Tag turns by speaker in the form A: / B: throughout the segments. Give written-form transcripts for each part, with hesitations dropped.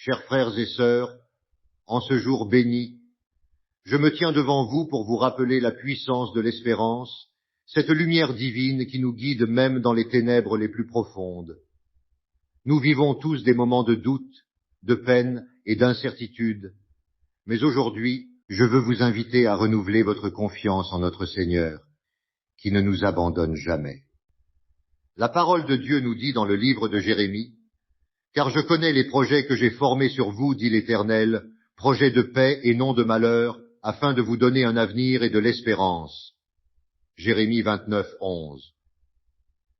A: Chers frères et sœurs, en ce jour béni, je me tiens devant vous pour vous rappeler la puissance de l'espérance, cette lumière divine qui nous guide même dans les ténèbres les plus profondes. Nous vivons tous des moments de doute, de peine et d'incertitude, mais aujourd'hui, je veux vous inviter à renouveler votre confiance en notre Seigneur, qui ne nous abandonne jamais. La parole de Dieu nous dit dans le livre de Jérémie, « Car je connais les projets que j'ai formés sur vous, dit l'Éternel, projets de paix et non de malheur, afin de vous donner un avenir et de l'espérance. » Jérémie 29, 11.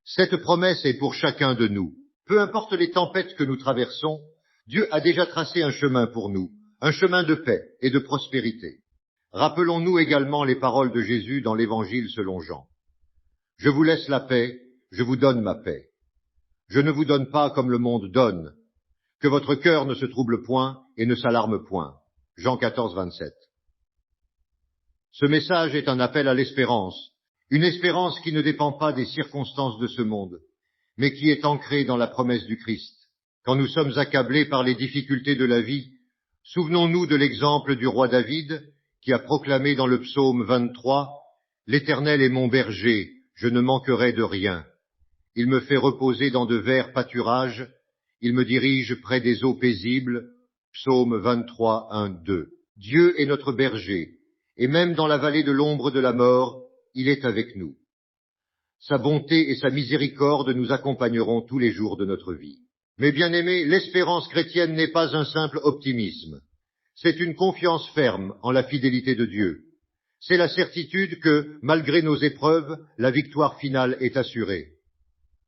A: Cette promesse est pour chacun de nous. Peu importe les tempêtes que nous traversons, Dieu a déjà tracé un chemin pour nous, un chemin de paix et de prospérité. Rappelons-nous également les paroles de Jésus dans l'Évangile selon Jean. « Je vous laisse la paix, je vous donne ma paix. Je ne vous donne pas comme le monde donne. Que votre cœur ne se trouble point et ne s'alarme point. » Jean 14, 27. Ce message est un appel à l'espérance, une espérance qui ne dépend pas des circonstances de ce monde, mais qui est ancrée dans la promesse du Christ. Quand nous sommes accablés par les difficultés de la vie, souvenons-nous de l'exemple du roi David, qui a proclamé dans le psaume 23 « L'Éternel est mon berger, je ne manquerai de rien. Il me fait reposer dans de verts pâturages, il me dirige près des eaux paisibles. » Psaume 23, 1, 2. Dieu est notre berger, et même dans la vallée de l'ombre de la mort, il est avec nous. Sa bonté et sa miséricorde nous accompagneront tous les jours de notre vie. Mais bien-aimés, l'espérance chrétienne n'est pas un simple optimisme. C'est une confiance ferme en la fidélité de Dieu. C'est la certitude que, malgré nos épreuves, la victoire finale est assurée.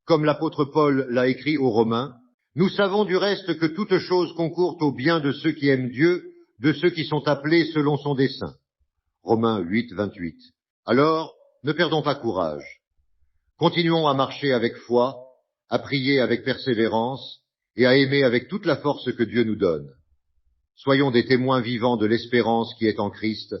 A: Comme l'apôtre Paul l'a écrit aux Romains, nous savons du reste que toute chose concourt au bien de ceux qui aiment Dieu, de ceux qui sont appelés selon son dessein. Romains 8, 28. Alors, ne perdons pas courage. Continuons à marcher avec foi, à prier avec persévérance et à aimer avec toute la force que Dieu nous donne. Soyons des témoins vivants de l'espérance qui est en Christ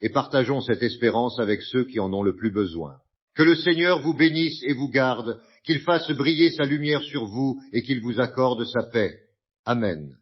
A: et partageons cette espérance avec ceux qui en ont le plus besoin. Que le Seigneur vous bénisse et vous garde, qu'il fasse briller sa lumière sur vous et qu'il vous accorde sa paix. Amen.